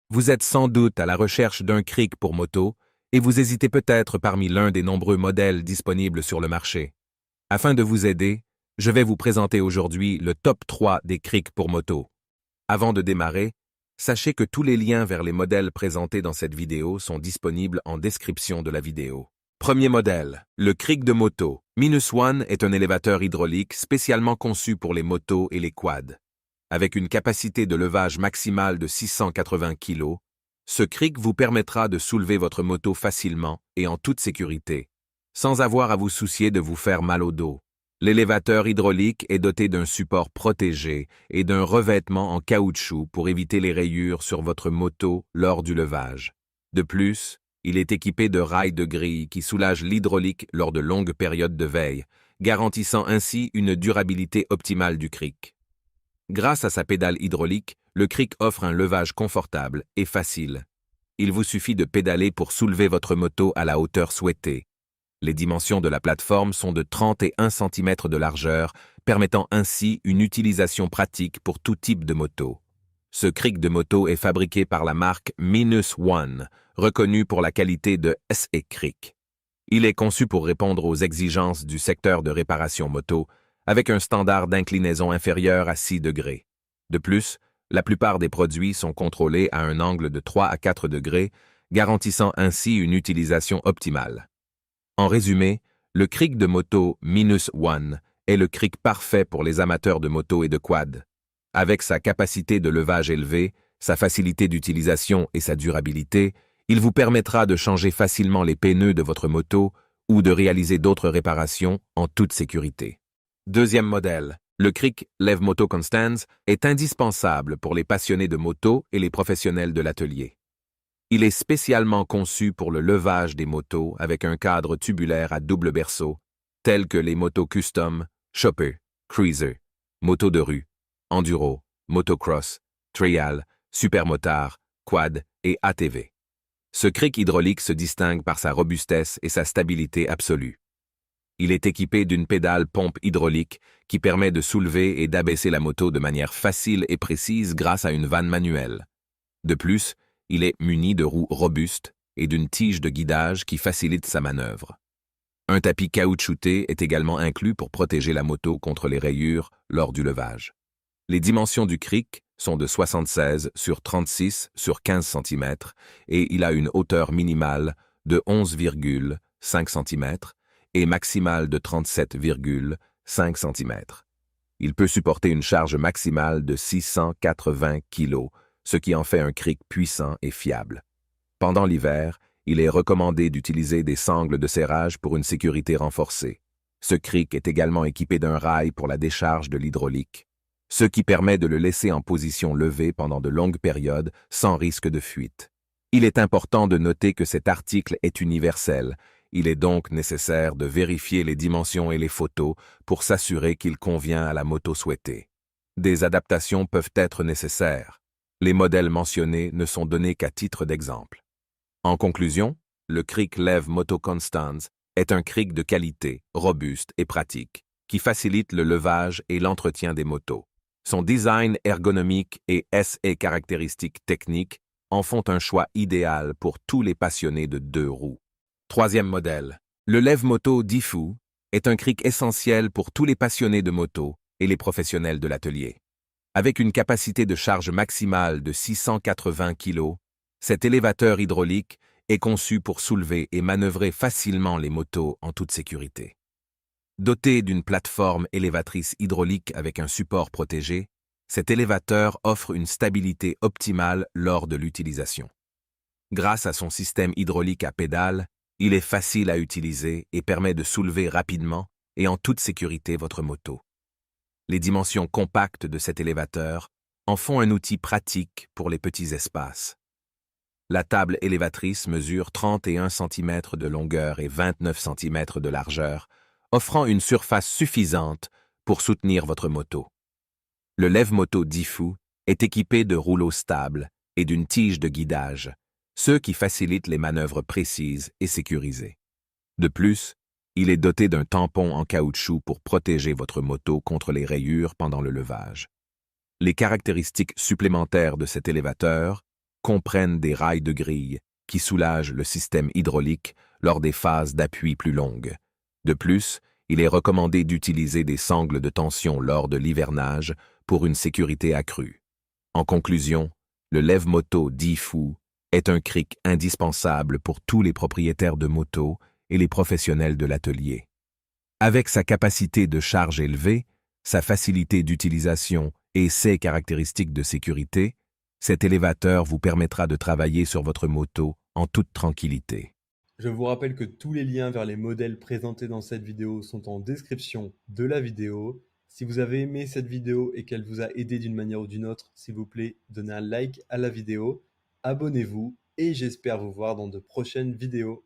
Vous êtes sans doute à la recherche d'un cric pour moto et vous hésitez peut-être parmi l'un des nombreux modèles disponibles sur le marché. Afin de vous aider, je vais vous présenter aujourd'hui le top 3 des crics pour moto. Avant de démarrer, sachez que tous les liens vers les modèles présentés dans cette vidéo sont disponibles en description de la vidéo. Premier modèle, le cric de moto. Minus One est un élévateur hydraulique spécialement conçu pour les motos et les quads. Avec une capacité de levage maximale de 680 kg, ce cric vous permettra de soulever votre moto facilement et en toute sécurité, sans avoir à vous soucier de vous faire mal au dos. L'élévateur hydraulique est doté d'un support protégé et d'un revêtement en caoutchouc pour éviter les rayures sur votre moto lors du levage. De plus, il est équipé de rails de grille qui soulagent l'hydraulique lors de longues périodes de veille, garantissant ainsi une durabilité optimale du cric. Grâce à sa pédale hydraulique, le cric offre un levage confortable et facile. Il vous suffit de pédaler pour soulever votre moto à la hauteur souhaitée. Les dimensions de la plateforme sont de 31 cm de largeur, permettant ainsi une utilisation pratique pour tout type de moto. Ce cric de moto est fabriqué par la marque Minus One, reconnue pour la qualité de SE Cric. Il est conçu pour répondre aux exigences du secteur de réparation moto, avec un standard d'inclinaison inférieur à 6 degrés. De plus, la plupart des produits sont contrôlés à un angle de 3 à 4 degrés, garantissant ainsi une utilisation optimale. En résumé, le cric de moto Minus One est le cric parfait pour les amateurs de moto et de quad. Avec sa capacité de levage élevée, sa facilité d'utilisation et sa durabilité, il vous permettra de changer facilement les pneus de votre moto ou de réaliser d'autres réparations en toute sécurité. Deuxième modèle, le cric Lev Moto Constans est indispensable pour les passionnés de moto et les professionnels de l'atelier. Il est spécialement conçu pour le levage des motos avec un cadre tubulaire à double berceau, tels que les motos custom, chopper, cruiser, motos de rue, enduro, motocross, trial, supermotard, quad et ATV. Ce cric hydraulique se distingue par sa robustesse et sa stabilité absolue. Il est équipé d'une pédale pompe hydraulique qui permet de soulever et d'abaisser la moto de manière facile et précise grâce à une vanne manuelle. De plus, il est muni de roues robustes et d'une tige de guidage qui facilite sa manœuvre. Un tapis caoutchouté est également inclus pour protéger la moto contre les rayures lors du levage. Les dimensions du cric sont de 76 sur 36 sur 15 cm et il a une hauteur minimale de 11,5 cm et maximale de 37,5 cm. Il peut supporter une charge maximale de 680 kg, ce qui en fait un cric puissant et fiable. Pendant l'hiver, il est recommandé d'utiliser des sangles de serrage pour une sécurité renforcée. Ce cric est également équipé d'un rail pour la décharge de l'hydraulique, ce qui permet de le laisser en position levée pendant de longues périodes sans risque de fuite. Il est important de noter que cet article est universel. Il est donc nécessaire de vérifier les dimensions et les photos pour s'assurer qu'il convient à la moto souhaitée. Des adaptations peuvent être nécessaires. Les modèles mentionnés ne sont donnés qu'à titre d'exemple. En conclusion, le cric Lev Moto Constans est un cric de qualité, robuste et pratique, qui facilite le levage et l'entretien des motos. Son design ergonomique et ses caractéristiques techniques en font un choix idéal pour tous les passionnés de deux roues. Troisième modèle, le Lev Moto Diffu est un cric essentiel pour tous les passionnés de moto et les professionnels de l'atelier. Avec une capacité de charge maximale de 680 kg, cet élévateur hydraulique est conçu pour soulever et manœuvrer facilement les motos en toute sécurité. Doté d'une plateforme élévatrice hydraulique avec un support protégé, cet élévateur offre une stabilité optimale lors de l'utilisation. Grâce à son système hydraulique à pédale, il est facile à utiliser et permet de soulever rapidement et en toute sécurité votre moto. Les dimensions compactes de cet élévateur en font un outil pratique pour les petits espaces. La table élévatrice mesure 31 cm de longueur et 29 cm de largeur, offrant une surface suffisante pour soutenir votre moto. Le Lev Moto Diffu est équipé de rouleaux stables et d'une tige de guidage, ce qui facilite les manœuvres précises et sécurisées. De plus, il est doté d'un tampon en caoutchouc pour protéger votre moto contre les rayures pendant le levage. Les caractéristiques supplémentaires de cet élévateur comprennent des rails de grille qui soulagent le système hydraulique lors des phases d'appui plus longues. De plus, il est recommandé d'utiliser des sangles de tension lors de l'hivernage pour une sécurité accrue. En conclusion, le lève-moto Difu est un cric indispensable pour tous les propriétaires de motos et les professionnels de l'atelier. Avec sa capacité de charge élevée, sa facilité d'utilisation et ses caractéristiques de sécurité, cet élévateur vous permettra de travailler sur votre moto en toute tranquillité. Je vous rappelle que tous les liens vers les modèles présentés dans cette vidéo sont en description de la vidéo. Si vous avez aimé cette vidéo et qu'elle vous a aidé d'une manière ou d'une autre, s'il vous plaît, donnez un like à la vidéo, abonnez-vous et j'espère vous voir dans de prochaines vidéos.